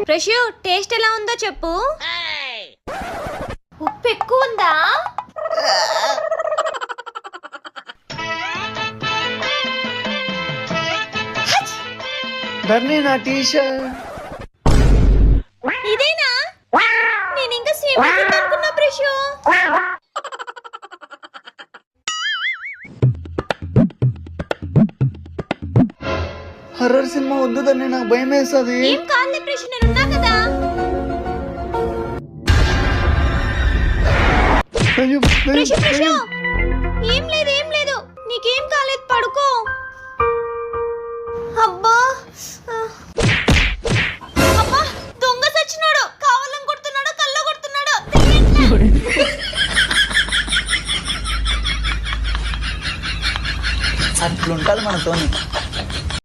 Fresh taste ఎలా ఉందో చెప్పు. ఉప్పు ఎక్కువ ఉందా? ధర్ని నా టీ-షర్ట్ ఇదేనా? నేను ఇంకా సేమ్ అనుకున్నా ఫ్రెష్. హర్రర్ సినిమా వద్దు ధర్ని, నాకు భయం వేస్తుంది. ఏం కాదులే ఫ్రెష్, నేను ఉన్నా కదా. ఫ్రెష్ ఫ్రెష్ ఏం లేదు నీకేం కాలేదు, పడుకో. అబ్బా అబ్బా దొంగ సచ్చినాడు, కావాలని కొడుతున్నాడు, కళ్ళ కొడుతున్నాడు. అట్లుంటారు మనతోని.